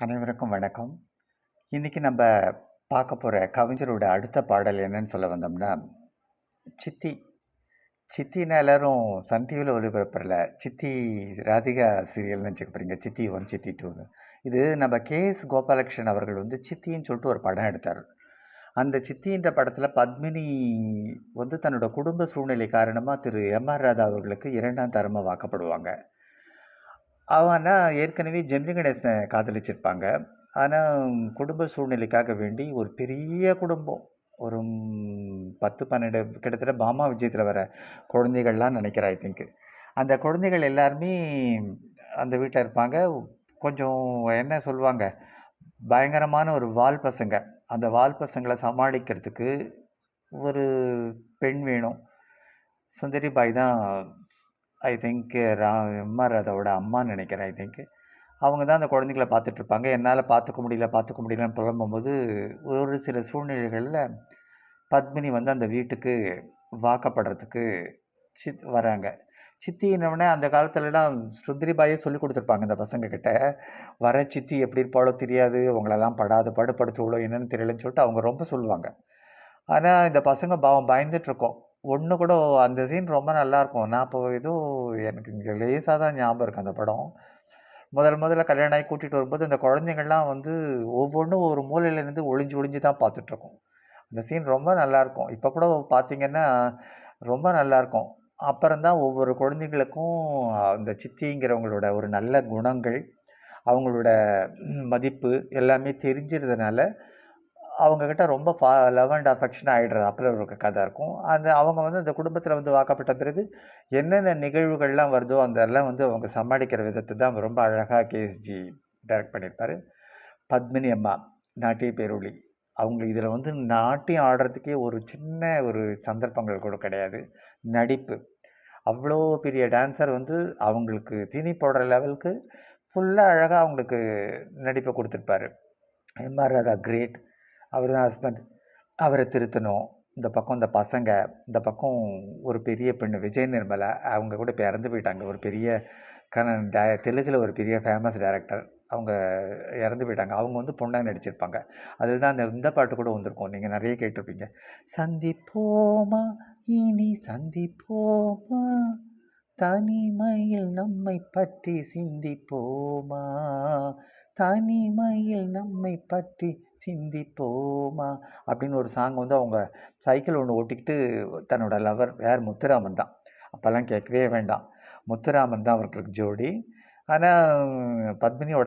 அனைவருக்கும் வணக்கம். இன்னைக்கு நம்ம பார்க்க போற கவிஞரோட அடுத்த பாடல் என்னன்னு சொல்ல வந்தோம்னா, சித்தி. சித்தின்னா எல்லாரும் சன் டிவில ஒளிபரப்புறல, சித்தி ராதிகா சீரியல்னு வச்சுக்க போறீங்க. சித்தி 1, சித்தி 2ன்னு. இது நம்ம கே.எஸ். கோபாலகிருஷ்ணன் அவர்கள் வந்து சித்தின்னு சொல்லிட்டு ஒரு படம் எடுத்தார். அந்த சித்தின்ற படத்துல பத்மினி வந்து தன்னோட குடும்ப சூழ்நிலை காரணமா திரு எம்.ஆர். ராதா அவர்களுக்கு 2ஆம் தரமா வாக்கப்படுவாங்க. ஆனா ஏற்கனவே ஜெமினி கணேசன காதலிச்சிருப்பாங்க. ஆனா, குடும்ப சூழ்நிலைக்காக வேண்டி ஒரு பெரிய குடும்பம். ஒரு 10, 12 கிட்டத்தட்ட பாமா விஜயத்துல வர குழந்தைகள்லாம் நெனைக்கிறேன் ஐ திங்க். அந்த குழந்தைகள் எல்லாருமே அந்த வீட்ல இருப்பாங்க. கொஞ்சம் என்ன சொல்லுவாங்க, பயங்கரமான ஒரு வால் பசங்க. அந்த வால் பசங்கள சமாளிக்கிறதுக்கு ஒரு பெண் வேணும். சுந்தரி பாய் தான் ஐ திங்க் எம்.ஆர். ராதாவோட அம்மான்னு நெனைக்கிறேன் ஐ திங்க். அவங்க தான் அந்த குழந்தைகள பார்த்துட்ருப்பாங்க. என்னால பார்த்துக்க முடியலன்னு புலம்பும்போது, ஒரு சில சூழ்நிலைகள்ல பத்மினி வந்து அந்த வீட்டுக்கு வாக்கப்படுறதுக்கு வராங்க. சித்தின்னவுடனே அந்த காலத்துலலாம் சுந்தரி பாயே சொல்லிக் குடுத்துருப்பாங்க இந்த பசங்க கிட்ட. வர சித்தி எப்படி இருப்பாளோ தெரியாது, உங்களெல்லாம் படாத பாடு படுத்துவாளோ என்னன்னு தெரியலன்னு சொல்லிட்டு அவங்க ரொம்ப சொல்லுவாங்க. ஆனா இந்த பசங்க பாவம் பயந்துட்டுருக்கும். ஒண்ணு கூட அந்த சீன் ரொம்ப நல்லாருக்கும். நான் அப்போ ஏதோ எனக்கு இங்க லேசா தான் ஞாபகம் இருக்கு அந்த படம். முதல்ல கல்யாணம் ஆகி கூட்டிட்டு வரும்போது, அந்த குழந்தைங்கள்லாம் வந்து ஒவ்வொன்னும் ஒரு மூலையில இருந்து ஒளிஞ்சு ஒளிஞ்சு தான் பார்த்துட்ருக்கும். அந்த சீன் ரொம்ப நல்லாருக்கும். இப்ப கூட பார்த்தீங்கன்னா, ரொம்ப நல்லாருக்கும். அப்புறம் தான் ஒவ்வொரு குழந்தைகளுக்கும் அந்த சித்திங்கிறவங்களோட ஒரு நல்ல குணங்கள், அவங்களோட மதிப்பு எல்லாமே தெரிஞ்சிறதுனால, அவங்க கிட்ட ரொம்ப லவ் அண்ட் அஃபெக்ஷனா ஆயிடுறது. அப்படி ஒரு கதை இருக்கும். அவங்க வந்து அந்த குடும்பத்தில வந்து வாக்கப்பட்ட பிறகு, என்னென்ன நிகழ்வுகள்லாம் வருதோ, அதெல்லாம் வந்து அவங்க சமாளிக்கிற விதத்த தான் ரொம்ப அழகா கே.எஸ்.ஜி டைரக்ட் பண்ணியிருப்பாரு. பத்மினி அம்மா, நாட்டிய பேரொளி. அவங்க இதில வந்து நாட்டியம் ஆடுறதுக்கே ஒரு சின்ன ஒரு சந்தர்ப்பங்கள் கூட கிடையாது. நடிப்பு. அவ்வளோ பெரிய டான்ஸர் வந்து அவங்களுக்கு தீனி போடுற லெவலுக்கு ஃபுல்லா அழகா அவங்களுக்கு நடிப்ப குடுத்துருப்பாரு. எம்.ஆர். ராதா கிரேட். அவரு தான் ஹஸ்பண்ட். அவர திருத்தணும். இந்த பக்கம் இந்த பசங்க, இந்த பக்கம் ஒரு பெரிய பெண்ணு விஜய் நிர்மலா. அவங்க கூட இப்ப இறந்து போயிட்டாங்க. ஒரு பெரிய தெலுங்குல ஒரு பெரிய ஃபேமஸ் டைரக்டர். அவங்க இறந்து போயிட்டாங்க. அவங்க வந்து பொண்ணா நடிச்சிருப்பாங்க. அதுதான் இந்த பாட்டு கூட வந்திருக்கும். நீங்க நெறைய கேட்டிருப்பீங்க. சந்திப்போமா இனி சந்திப்போமா, தனிமையில் நம்மை பற்றி சிந்திப்போமா, தனிமையில் நம்மை பற்றி சிந்திப்போமா அப்படின்னு ஒரு சாங் வந்து அவங்க சைக்கிள் ஒண்ணு ஓட்டிக்கிட்டு தன்னோட லவர் யார் முத்துராமன் தான். அப்பல்லாம் கேட்கவே வேண்டாம். முத்துராமன் தான் அவர்களுக்கு ஜோடி. ஆனா பத்மினியோட